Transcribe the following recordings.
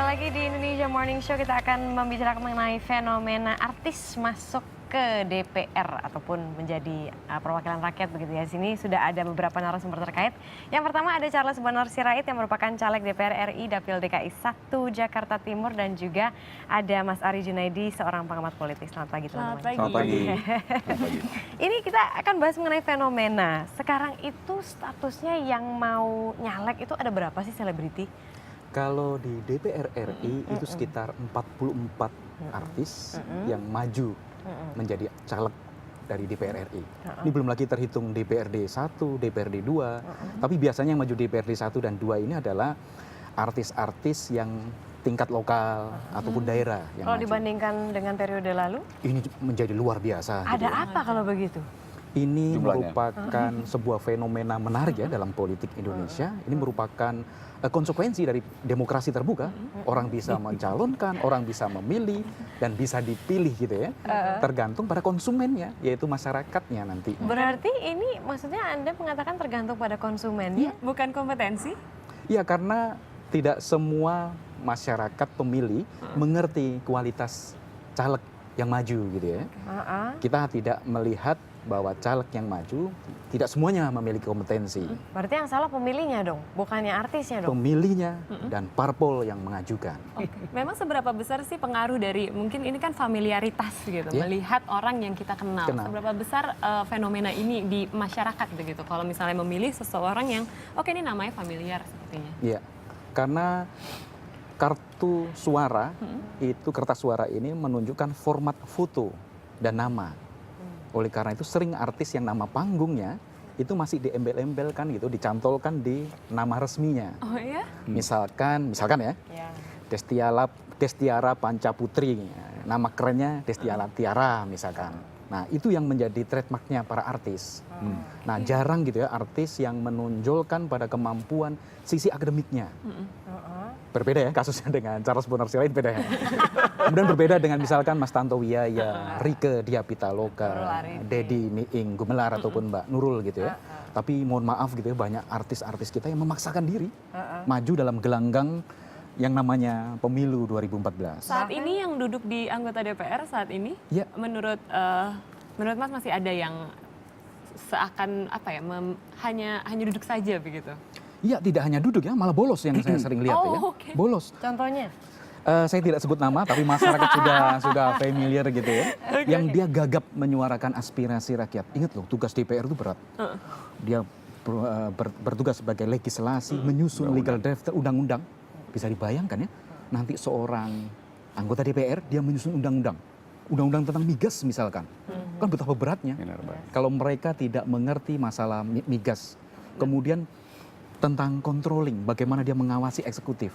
lagi di Indonesia Morning Show, kita akan membicarakan mengenai fenomena artis masuk ke DPR ataupun menjadi perwakilan rakyat begitu ya. Di sini sudah ada beberapa narasumber terkait. Yang pertama ada Charles Bonar Sirait yang merupakan caleg DPR RI Dapil DKI 1 Jakarta Timur, dan juga ada Mas Ari Junaidi, seorang pengamat politik. Selamat pagi teman-teman. Selamat pagi. Ini kita akan bahas mengenai fenomena. Sekarang itu statusnya yang mau nyalek itu ada berapa sih selebriti? Kalau di DPR RI itu sekitar 44 artis yang maju menjadi caleg dari DPR RI. Ini belum lagi terhitung DPRD 1, DPRD 2. Tapi biasanya yang maju DPRD 1 dan 2 ini adalah artis-artis yang tingkat lokal ataupun daerah yang Kalau maju. dibandingkan dengan periode lalu? Ini menjadi luar biasa. Ada apa kalau begitu? Ini Jumlahnya. merupakan sebuah fenomena menarik ya dalam politik Indonesia. Ini merupakan konsekuensi dari demokrasi terbuka. Orang bisa mencalonkan, orang bisa memilih, dan bisa dipilih gitu ya. Tergantung pada konsumennya, yaitu masyarakatnya nanti. Berarti ini maksudnya Anda mengatakan tergantung pada konsumennya, bukan kompetensi? Iya, karena tidak semua masyarakat pemilih mengerti kualitas caleg yang maju gitu ya. Kita tidak melihat bahwa caleg yang maju tidak semuanya memiliki kompetensi. Berarti yang salah pemilihnya dong, bukannya artisnya dong? Pemilihnya dan parpol yang mengajukan. Memang seberapa besar sih pengaruh dari, mungkin ini kan familiaritas gitu, melihat orang yang kita kenal. Seberapa besar fenomena ini di masyarakat begitu, kalau misalnya memilih seseorang yang oke ini namanya familiar sepertinya. Iya, karena kartu suara itu, kertas suara ini menunjukkan format foto dan nama. Oleh karena itu sering artis yang nama panggungnya itu masih diembel-embelkan gitu, dicantolkan di nama resminya. Oh iya? Misalkan ya, Destiara Pancaputri, nama kerennya Destiara Tiara misalkan. Nah itu yang menjadi trademarknya para artis. Nah jarang gitu ya artis yang menonjolkan pada kemampuan sisi akademiknya. Berbeda ya kasusnya dengan Charles Bonar Sirait, beda ya. Kemudian berbeda dengan misalkan Mas Tanto Wiyaya, Rieke Diah Pitaloka, Dedi Miing Gumelar ataupun Mbak Nurul gitu ya. Tapi mohon maaf gitu ya, banyak artis-artis kita yang memaksakan diri maju dalam gelanggang yang namanya pemilu 2014. Saat ini yang duduk di anggota DPR saat ini, menurut Mas masih ada yang seakan apa ya, hanya duduk saja begitu? Iya, tidak hanya duduk ya, malah bolos yang saya sering lihat ya. Bolos. Contohnya? Saya tidak sebut nama, tapi masyarakat sudah familiar gitu ya. Yang dia gagap menyuarakan aspirasi rakyat. Ingat loh, tugas DPR itu berat. Dia bertugas sebagai legislasi, menyusun legal draft undang-undang. Bisa dibayangkan ya, nanti seorang anggota DPR dia menyusun undang-undang tentang migas misalkan. Kan betapa beratnya. Kalau mereka tidak mengerti masalah migas. Kemudian tentang controlling, bagaimana dia mengawasi eksekutif.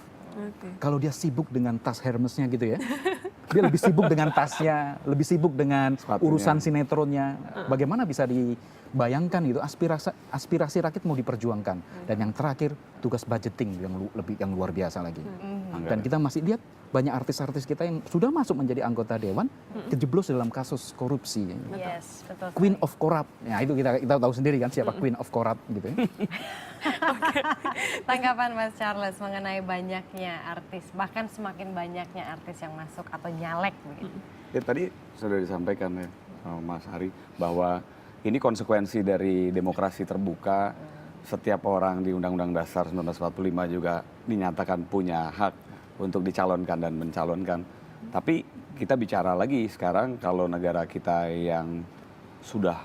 Kalau dia sibuk dengan tas Hermesnya gitu ya, dia lebih sibuk dengan tasnya, lebih sibuk dengan urusan sinetronnya. Bagaimana bisa dibayangkan itu aspirasi rakyat mau diperjuangkan. Dan yang terakhir tugas budgeting yang luar biasa lagi. Dan kita masih lihat banyak artis-artis kita yang sudah masuk menjadi anggota dewan kejeblos dalam kasus korupsi. Yes, betul. Queen of Corrupt. Ya itu kita tahu sendiri kan siapa Queen of Corrupt gitu ya. Tanggapan Mas Charles mengenai banyaknya artis, bahkan semakin banyaknya artis yang masuk atau nyalek begitu. Ya tadi sudah disampaikan ya sama Mas Ari bahwa ini konsekuensi dari demokrasi terbuka. Setiap orang di Undang-Undang Dasar 1945 juga dinyatakan punya hak untuk dicalonkan dan mencalonkan. Tapi kita bicara lagi sekarang kalau negara kita yang sudah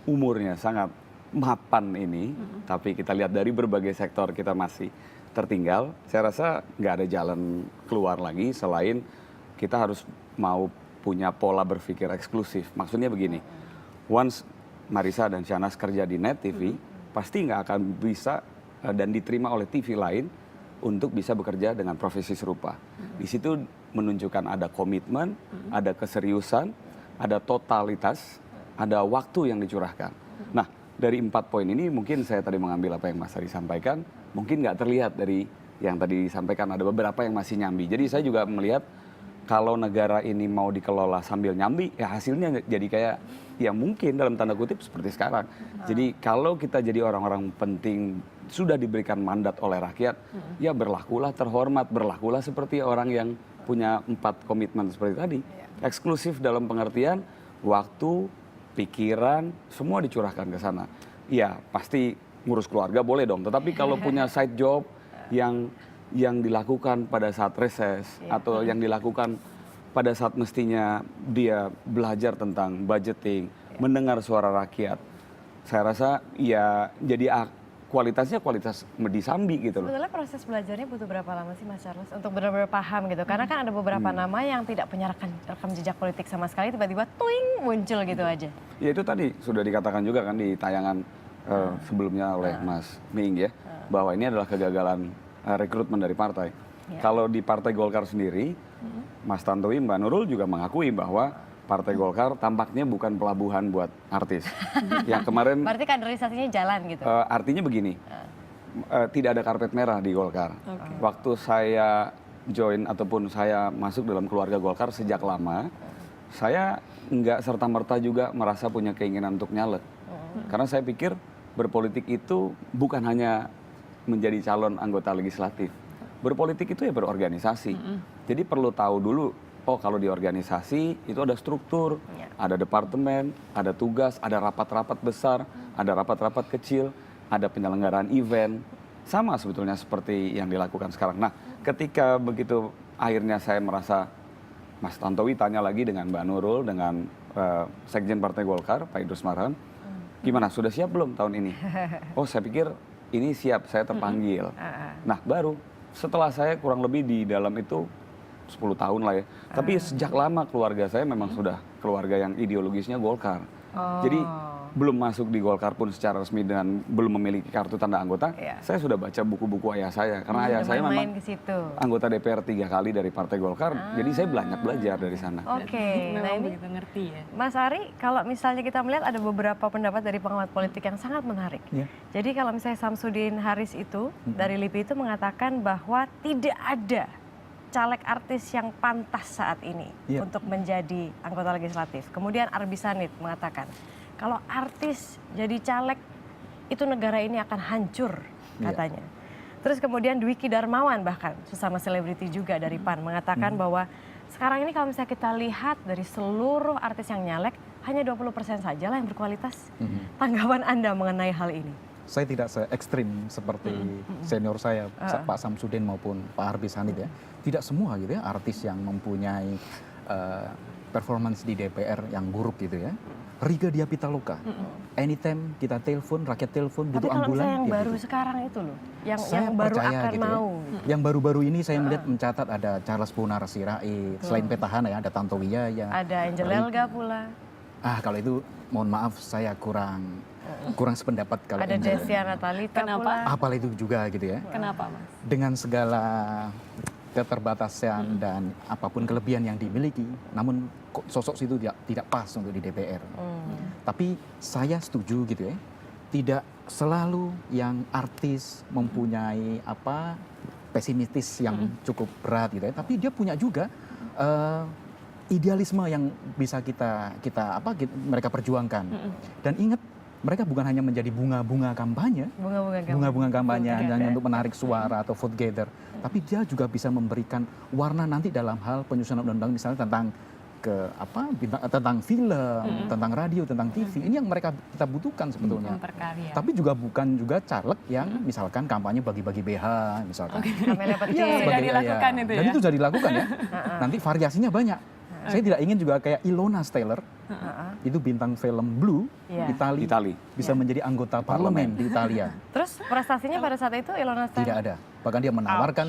umurnya sangat mapan ini, tapi kita lihat dari berbagai sektor kita masih tertinggal. Saya rasa nggak ada jalan keluar lagi selain kita harus mau punya pola berpikir eksklusif. Maksudnya begini, once Marisa dan Shahnaz kerja di Net TV, pasti nggak akan bisa dan diterima oleh TV lain untuk bisa bekerja dengan profesi serupa. Di situ menunjukkan ada komitmen, ada keseriusan, ada totalitas, ada waktu yang dicurahkan. Nah, dari 4 poin ini mungkin saya tadi mengambil apa yang Mas Ari sampaikan, mungkin nggak terlihat dari yang tadi disampaikan, ada beberapa yang masih nyambi. Jadi saya juga melihat kalau negara ini mau dikelola sambil nyambi, ya hasilnya jadi kayak ya mungkin dalam tanda kutip seperti sekarang. Jadi kalau kita jadi orang-orang penting sudah diberikan mandat oleh rakyat, ya berlakulah terhormat, berlakulah seperti orang yang punya 4 komitmen seperti tadi. Eksklusif dalam pengertian waktu, pikiran, semua dicurahkan ke sana. Ya pasti ngurus keluarga boleh dong, tetapi kalau punya side job yang dilakukan pada saat reses atau yang dilakukan pada saat mestinya dia belajar tentang budgeting, mendengar suara rakyat, saya rasa ya jadi kualitasnya kualitas Medisambi gitu loh. Sebetulnya proses belajarnya butuh berapa lama sih Mas Charles untuk benar-benar paham gitu? Karena kan ada beberapa nama yang tidak punya rekam jejak politik sama sekali, tiba-tiba tuing muncul gitu aja. Ya itu tadi sudah dikatakan juga kan di tayangan sebelumnya oleh Mas Ming ya, bahwa ini adalah kegagalan rekrutmen dari partai. Kalau di Partai Golkar sendiri, Mas Tantowi, Mbak Nurul juga mengakui bahwa Partai Golkar tampaknya bukan pelabuhan buat artis. Yang kemarin Berarti kaderisasinya jalan gitu? Artinya begini, tidak ada karpet merah di Golkar. Waktu saya join ataupun saya masuk dalam keluarga Golkar sejak lama, saya nggak serta-merta juga merasa punya keinginan untuk nyalek. Karena saya pikir berpolitik itu bukan hanya menjadi calon anggota legislatif. Berpolitik itu ya berorganisasi. Jadi perlu tahu dulu, oh kalau di organisasi itu ada struktur, ada departemen, ada tugas, ada rapat-rapat besar, ada rapat-rapat kecil, ada penyelenggaraan event. Sama sebetulnya seperti yang dilakukan sekarang. Nah, ketika begitu akhirnya saya merasa, Mas Tantowi tanya lagi dengan Mbak Nurul, dengan Sekjen Partai Golkar, Pak Idrus Marham, gimana, sudah siap belum tahun ini? Oh, saya pikir ini siap, saya terpanggil. Nah, baru setelah saya kurang lebih di dalam itu 10 tahun lah ya. Tapi sejak lama keluarga saya memang sudah keluarga yang ideologisnya Golkar. Jadi belum masuk di Golkar pun secara resmi dan belum memiliki kartu tanda anggota, saya sudah baca buku-buku ayah saya. Karena ayah saya memang anggota DPR 3 kali dari Partai Golkar, jadi saya banyak belajar dari sana. Oke, nah ini begitu ngerti ya. Mas Ari, kalau misalnya kita melihat ada beberapa pendapat dari pengamat politik yang sangat menarik. Jadi kalau misalnya Samsudin Haris itu, dari LIPI itu mengatakan bahwa tidak ada caleg artis yang pantas saat ini untuk menjadi anggota legislatif. Kemudian Arbi Sanit mengatakan, kalau artis jadi caleg itu negara ini akan hancur katanya. Terus kemudian Dwiki Darmawan bahkan sesama selebriti juga dari PAN mengatakan bahwa sekarang ini kalau misalnya kita lihat dari seluruh artis yang nyalek hanya 20% saja lah yang berkualitas. Tanggapan Anda mengenai hal ini? Saya tidak se-ekstrim seperti senior saya, Pak Samsudin maupun Pak Arbi Sanit ya. Tidak semua gitu ya artis yang mempunyai performance di DPR yang buruk gitu ya. Riga Diah Pitaloka, anytime kita telepon, rakyat telepon, butuh ambulan. Tapi kalau misalnya yang baru sekarang itu loh, yang baru akan gitu mau. Ya. Yang baru-baru ini saya melihat mencatat ada Charles Bonar Sirait, selain petahana ya ada Tanto Wijaya. Ada Angel Elga pula. Kalau itu mohon maaf saya kurang sependapat kalau ada Desiana Talita pula. Apal itu juga gitu ya. Kenapa Mas? Dengan segala keterbatasan dan apapun kelebihan yang dimiliki, namun sosok itu tidak pas untuk di DPR. Tapi saya setuju gitu ya, tidak selalu yang artis mempunyai pesimistis yang cukup berat gitu ya, tapi dia punya juga idealisme yang bisa mereka perjuangkan. Dan ingat, mereka bukan hanya menjadi bunga-bunga kampanye hanya untuk menarik suara atau vote gather, tapi dia juga bisa memberikan warna nanti dalam hal penyusunan undang-undang misalnya tentang tentang film, tentang radio, tentang TV. Ini yang kita butuhkan sebetulnya. Tapi juga bukan juga caleg yang misalkan kampanye bagi-bagi BH misalkan. Sudah dilakukan itu ya. Dan itu sudah dilakukan ya. Nanti variasinya banyak. Saya tidak ingin juga kayak Ilona Steller, itu bintang film Blue, Itali, bisa menjadi anggota parlemen di Italia. Terus prestasinya pada saat itu Ilona Steller? Tidak ada. Bahkan dia menawarkan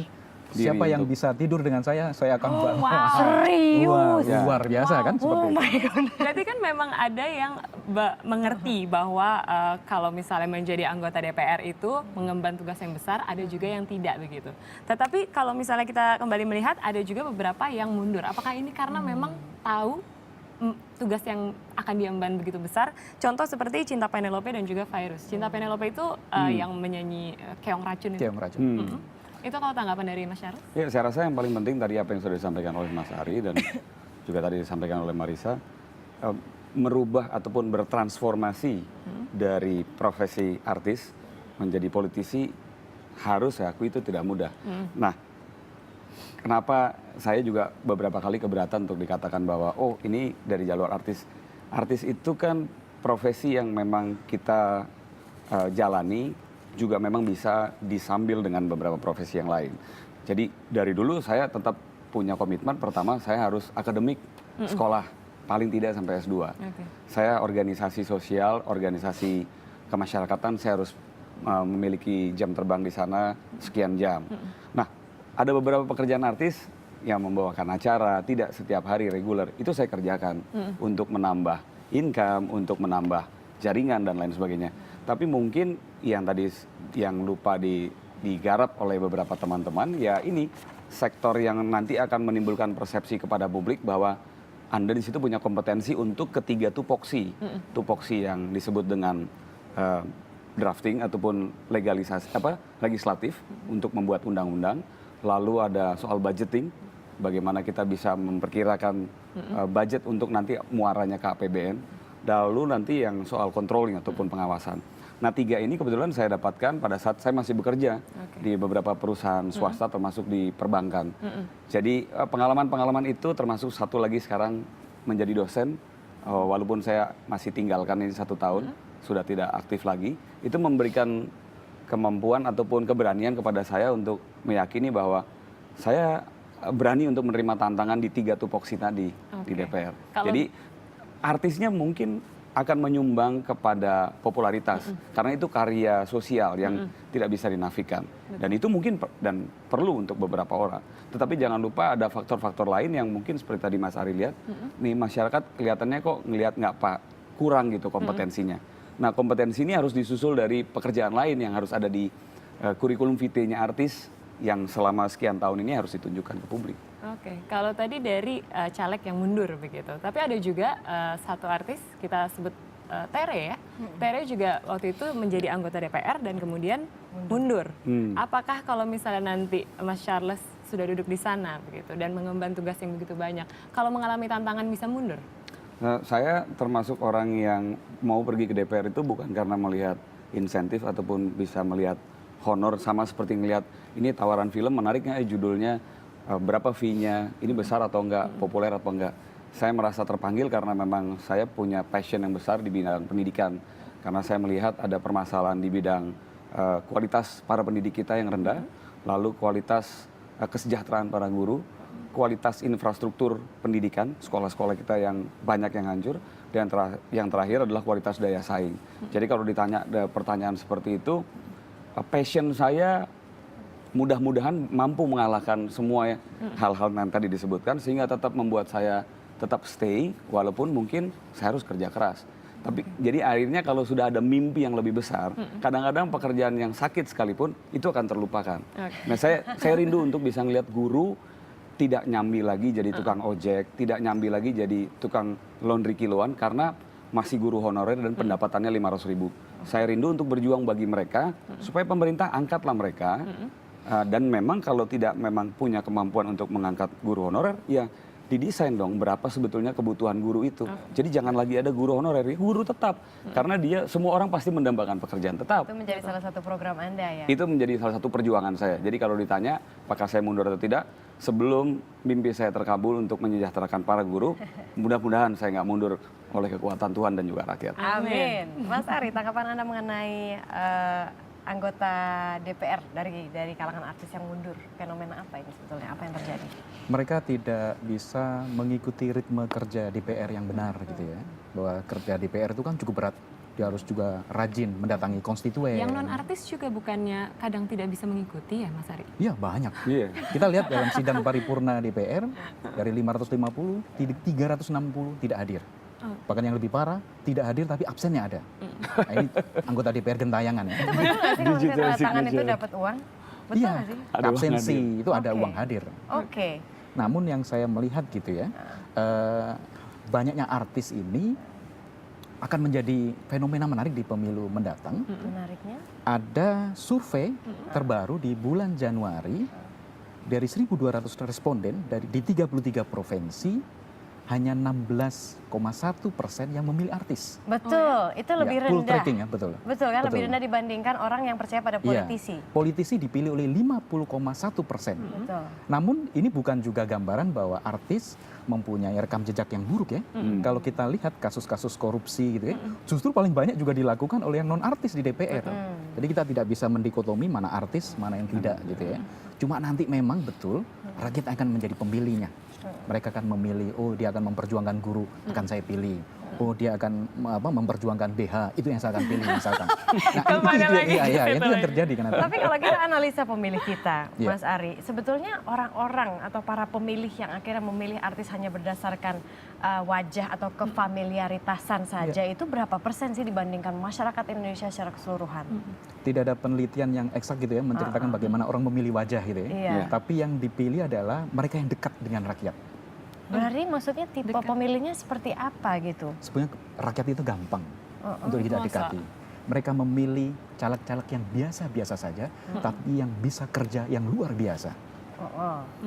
siapa yang bisa tidur dengan saya akan serius. Luar biasa kan seperti itu. Berarti kan memang ada yang mengerti bahwa kalau misalnya menjadi anggota DPR itu mengemban tugas yang besar, ada juga yang tidak begitu. Tetapi kalau misalnya kita kembali melihat ada juga beberapa yang mundur. Apakah ini karena memang tahu tugas yang akan diemban begitu besar? Contoh seperti Cinta Penelope dan juga Virus. Cinta Penelope itu yang menyanyi Keong Racun itu. Keong Racun. Itu kalau tanggapan dari Mas Charles? Ya, saya rasa yang paling penting tadi apa yang sudah disampaikan oleh Mas Ari dan juga tadi disampaikan oleh Marisa, merubah ataupun bertransformasi dari profesi artis menjadi politisi harus saya akui itu tidak mudah. Nah, kenapa saya juga beberapa kali keberatan untuk dikatakan bahwa oh ini dari jalur artis. Artis itu kan profesi yang memang kita jalani juga memang bisa disambil dengan beberapa profesi yang lain. Jadi dari dulu saya tetap punya komitmen, pertama saya harus akademik, sekolah paling tidak sampai S2. Saya organisasi sosial, organisasi kemasyarakatan, saya harus memiliki jam terbang di sana sekian jam. Nah, ada beberapa pekerjaan artis yang membawakan acara, tidak setiap hari reguler, itu saya kerjakan untuk menambah income, untuk menambah jaringan dan lain sebagainya. Tapi mungkin yang tadi yang lupa digarap oleh beberapa teman-teman, ya ini sektor yang nanti akan menimbulkan persepsi kepada publik bahwa Anda di situ punya kompetensi untuk ketiga tupoksi. Tupoksi yang disebut dengan drafting ataupun legislatif untuk membuat undang-undang. Lalu ada soal budgeting, bagaimana kita bisa memperkirakan budget untuk nanti muaranya ke APBN. Lalu nanti yang soal controlling ataupun pengawasan. Nah 3 ini kebetulan saya dapatkan pada saat saya masih bekerja di beberapa perusahaan swasta termasuk di perbankan. Jadi pengalaman-pengalaman itu termasuk satu lagi sekarang menjadi dosen, walaupun saya masih tinggalkan ini 1 tahun, sudah tidak aktif lagi, itu memberikan kemampuan ataupun keberanian kepada saya untuk meyakini bahwa saya berani untuk menerima tantangan di 3 tupoksi tadi di DPR. Jadi artisnya mungkin akan menyumbang kepada popularitas karena itu karya sosial yang tidak bisa dinafikan dan itu mungkin dan perlu untuk beberapa orang. Tetapi jangan lupa ada faktor-faktor lain yang mungkin seperti tadi Mas Ari lihat, nih masyarakat kelihatannya kok ngelihat nggak kurang gitu kompetensinya. Nah kompetensi ini harus disusul dari pekerjaan lain yang harus ada di kurikulum vitae-nya artis yang selama sekian tahun ini harus ditunjukkan ke publik. Oke, kalau tadi dari caleg yang mundur begitu, tapi ada juga satu artis kita sebut Tere ya. Tere juga waktu itu menjadi anggota DPR dan kemudian mundur. Apakah kalau misalnya nanti Mas Charles sudah duduk di sana begitu dan mengemban tugas yang begitu banyak, kalau mengalami tantangan bisa mundur? Nah, saya termasuk orang yang mau pergi ke DPR itu bukan karena melihat insentif ataupun bisa melihat honor, sama seperti melihat ini tawaran film menariknya judulnya berapa fee-nya, ini besar atau enggak, populer atau enggak. Saya merasa terpanggil karena memang saya punya passion yang besar di bidang pendidikan. Karena saya melihat ada permasalahan di bidang kualitas para pendidik kita yang rendah, lalu kualitas kesejahteraan para guru, kualitas infrastruktur pendidikan, sekolah-sekolah kita yang banyak yang hancur, dan yang terakhir adalah kualitas daya saing. Jadi kalau ditanya pertanyaan seperti itu, passion saya mudah-mudahan mampu mengalahkan semua hal-hal yang tadi disebutkan sehingga tetap membuat saya tetap stay walaupun mungkin saya harus kerja keras. Tapi jadi akhirnya kalau sudah ada mimpi yang lebih besar, kadang-kadang pekerjaan yang sakit sekalipun itu akan terlupakan. Nah saya rindu untuk bisa ngelihat guru tidak nyambi lagi jadi tukang ojek, tidak nyambi lagi jadi tukang laundry kiloan karena masih guru honorer dan pendapatannya 500.000. Saya rindu untuk berjuang bagi mereka supaya pemerintah angkatlah mereka. Dan memang kalau tidak memang punya kemampuan untuk mengangkat guru honorer, ya didesain dong berapa sebetulnya kebutuhan guru itu. Jadi jangan lagi ada guru honorer, guru tetap. Karena dia semua orang pasti mendambakan pekerjaan tetap. Itu menjadi salah satu program Anda ya? Itu menjadi salah satu perjuangan saya. Jadi kalau ditanya apakah saya mundur atau tidak, sebelum mimpi saya terkabul untuk menyejahterakan para guru, mudah-mudahan saya nggak mundur oleh kekuatan Tuhan dan juga rakyat. Amin. Mas Ari, tanggapan Anda mengenai anggota DPR dari kalangan artis yang mundur, fenomena apa ini sebetulnya, apa yang terjadi? Mereka tidak bisa mengikuti ritme kerja DPR yang benar gitu ya. Bahwa kerja DPR itu kan cukup berat. Dia harus juga rajin mendatangi konstituen. Yang non artis juga bukannya kadang tidak bisa mengikuti ya Mas Ari? Iya banyak. Iya. Kita lihat dalam sidang paripurna DPR dari 550, 360 tidak hadir. Bahkan yang lebih parah, tidak hadir tapi absennya ada. Nah, ini anggota DPR gentayangan. Ya. Itu betul nggak sih kalau misalnya tanda tangan itu dapat uang? Betul Iya, nggak sih? absensi itu ada uang hadir. Oke. Namun yang saya melihat gitu ya, banyaknya artis ini akan menjadi fenomena menarik di pemilu mendatang. Menariknya? Ada survei terbaru di bulan Januari dari 1.200 responden di 33 provinsi hanya 16,1% yang memilih artis. Betul, itu lebih Ya, full rendah. tracking ya, betul. Betul kan, lebih Betul. rendah dibandingkan orang yang percaya pada politisi. Iya, politisi dipilih oleh 50,1%. Betul. Namun ini bukan juga gambaran bahwa artis mempunyai rekam jejak yang buruk ya. Kalau kita lihat kasus-kasus korupsi gitu ya, justru paling banyak juga dilakukan oleh yang non artis di DPR. Jadi kita tidak bisa mendikotomi mana artis, mana yang tidak gitu ya. Cuma nanti memang betul rakyat akan menjadi pemilihnya. Mereka akan memilih, oh dia akan memperjuangkan guru, akan saya pilih. Oh dia akan memperjuangkan BH, itu yang saya akan pilih misalkan. Nah itu yang terjadi kan. Tapi kalau kita analisa pemilih kita, Iya. Mas Ari, sebetulnya orang-orang atau para pemilih yang akhirnya memilih artis hanya berdasarkan wajah atau kefamiliaritasan saja, itu berapa persen sih dibandingkan masyarakat Indonesia secara keseluruhan? Tidak ada penelitian yang eksak gitu ya menceritakan bagaimana orang memilih wajah gitu ya. Iya. Tapi yang dipilih adalah mereka yang dekat dengan rakyat. Berarti maksudnya tipe pemilihnya seperti apa gitu? Sebenarnya rakyat itu gampang untuk kita dekati. Mereka memilih caleg-caleg yang biasa-biasa saja, tapi yang bisa kerja yang luar biasa.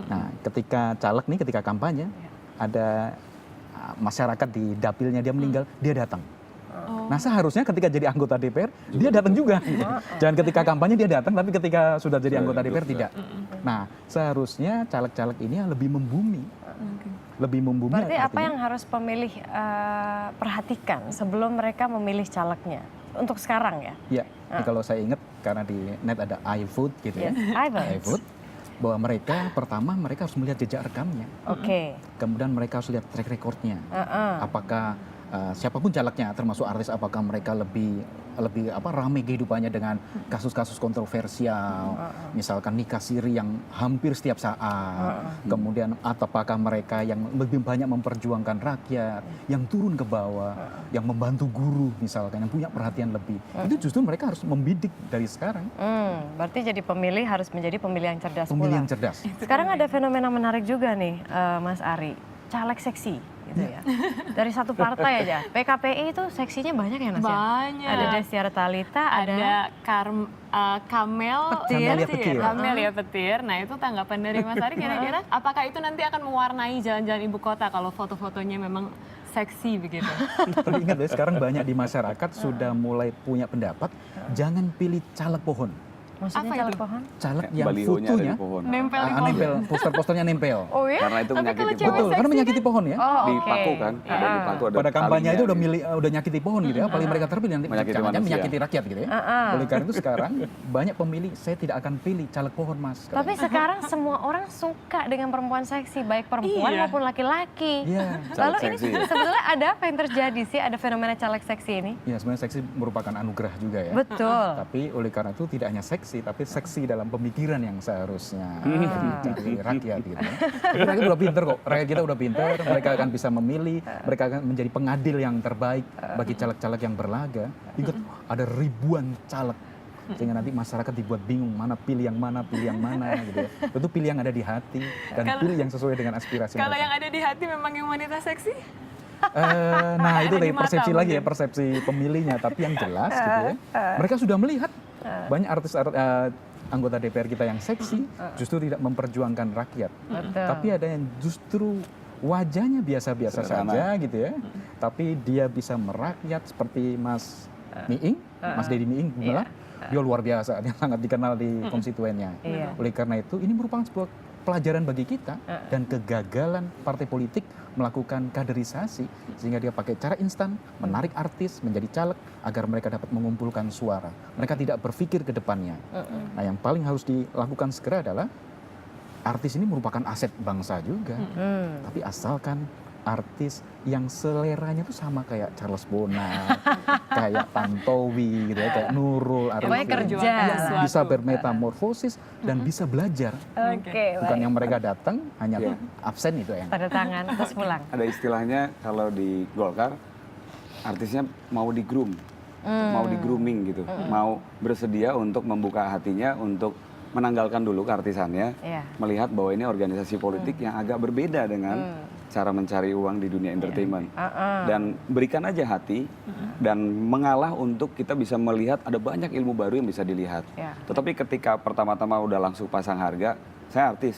Nah, ketika caleg nih, ketika kampanye, ada masyarakat di dapilnya dia meninggal, dia datang. Nah, seharusnya ketika jadi anggota DPR, dia datang juga. Jangan ketika kampanye dia datang, tapi ketika sudah jadi anggota DPR tidak. Nah, seharusnya caleg-caleg ini lebih membumi. Lebih membumi. Berarti apa yang harus pemilih perhatikan sebelum mereka memilih calegnya? Untuk sekarang ya? Ya, ini kalau saya ingat karena di net ada iVote gitu ya. iVote. Bahwa mereka pertama mereka harus melihat jejak rekamnya. Oke. Kemudian mereka harus lihat track recordnya. Apakah siapapun calegnya, termasuk artis, apakah mereka lebih ramai kehidupannya dengan kasus-kasus kontroversial, misalkan nikah siri yang hampir setiap saat, kemudian apakah mereka yang lebih banyak memperjuangkan rakyat, yang turun ke bawah, yang membantu guru misalkan, yang punya perhatian lebih. Itu justru mereka harus membidik dari sekarang. Berarti jadi pemilih harus menjadi pemilih yang cerdas Pemilih pula. yang cerdas. Sekarang ada fenomena menarik juga nih, Mas Ari, caleg seksi. Gitu ya. Dari satu partai aja. PKPI itu seksinya banyak ya Nas? Banyak. Ada Desti Artalita, ada Kamel Camelia Petir. Camelia Petir. Nah, itu tanggapan dari Mas Ari kira-kira apakah itu nanti akan mewarnai jalan-jalan ibu kota kalau foto-fotonya memang seksi begitu? Tapi ingat ya, sekarang banyak di masyarakat sudah mulai punya pendapat, jangan pilih caleg pohon. Maksudnya Apa caleg itu? pohon? Caleg yang Balihonya ada fotonya di pohon. Nempel di pohon. nempel, poster-posternya nempel. Oh ya? Karena itu Tapi menyakiti kalau pohon. cewek Betul, karena seksi menyakiti pohon ya. Oh, Dipaku kan, ada Ah. dipaku, ada Pada kampanye talinya itu gitu. udah nyakiti pohon gitu ya, apalagi mereka terpilih nanti Menyakiti jangan-jangan manusia. menyakiti rakyat gitu ya. Oleh karena itu sekarang banyak pemilih, saya tidak akan pilih caleg pohon mas. Tapi sekarang semua orang suka dengan perempuan seksi, baik perempuan Iya. maupun laki-laki. Iya. Lalu Caleg ini seksi ya? sebetulnya ada apa yang terjadi sih? Ada fenomena caleg seksi ini? Ya sebenarnya seksi merupakan anugerah juga ya. Betul. Tapi oleh karena itu tidak hanya seksi, tapi seksi dalam pemikiran yang seharusnya dari rakyat gitu. Tapi rakyat udah pinter kok, rakyat kita udah pinter, mereka akan bisa memilih, mereka akan menjadi pengadil yang terbaik bagi caleg-caleg yang berlaga. Ingat ada ribuan caleg, sehingga nanti masyarakat dibuat bingung mana pilih yang mana gitu ya. Tentu pilih yang ada di hati dan pilih yang sesuai dengan aspirasi Kalau mereka. yang ada di hati memang yang wanita seksi? Nah itu Ada di dari persepsi mata lagi ya, mungkin. persepsi pemilihnya. Tapi yang jelas gitu ya, mereka sudah melihat banyak artis anggota DPR kita yang seksi justru tidak memperjuangkan rakyat. Betul. Tapi ada yang justru wajahnya biasa-biasa Sederhana. saja gitu ya. Tapi dia bisa merakyat seperti Mas Miing, Mas Deddy Miing Gumelar. Dia luar biasa, dia sangat dikenal di konstituennya. Iya. Oleh karena itu ini merupakan sebuah pelajaran bagi kita dan kegagalan partai politik melakukan kaderisasi sehingga dia pakai cara instan menarik artis menjadi caleg agar mereka dapat mengumpulkan suara. Mereka tidak berpikir ke depannya. Nah, yang paling harus dilakukan segera adalah artis ini merupakan aset bangsa juga. Tapi asalkan artis yang seleranya tuh sama kayak Charles Bonar, kayak Tantowi gitu ya, kayak Nurul Pokoknya Arifin. kerja Ya, lah. bisa bermetamorfosis dan bisa belajar. Oke, Bukan baik. yang mereka datang hanya Iya. absen itu yang. Tanda tangan, terus pulang. Ada istilahnya kalau di Golkar, artisnya mau di groom, mau di grooming gitu, mau bersedia untuk membuka hatinya untuk menanggalkan dulu keartisannya, Iya. melihat bahwa ini organisasi politik yang agak berbeda dengan cara mencari uang di dunia entertainment. Dan berikan aja hati dan mengalah untuk kita bisa melihat ada banyak ilmu baru yang bisa dilihat. Iya. Tetapi ketika pertama-tama udah langsung pasang harga, saya artis,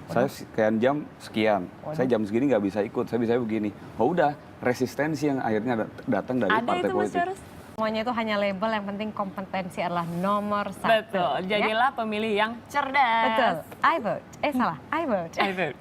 Saya sekian jam sekian, saya jam segini nggak bisa ikut, saya bisa begini. Oh udah, resistensi yang akhirnya datang dari Ada partai itu Mas politik. Charles? Semuanya itu hanya label, yang penting kompetensi adalah nomor 1. Betul, ya? jadilah pemilih yang cerdas. Betul, I vote. Salah, I vote. I vote.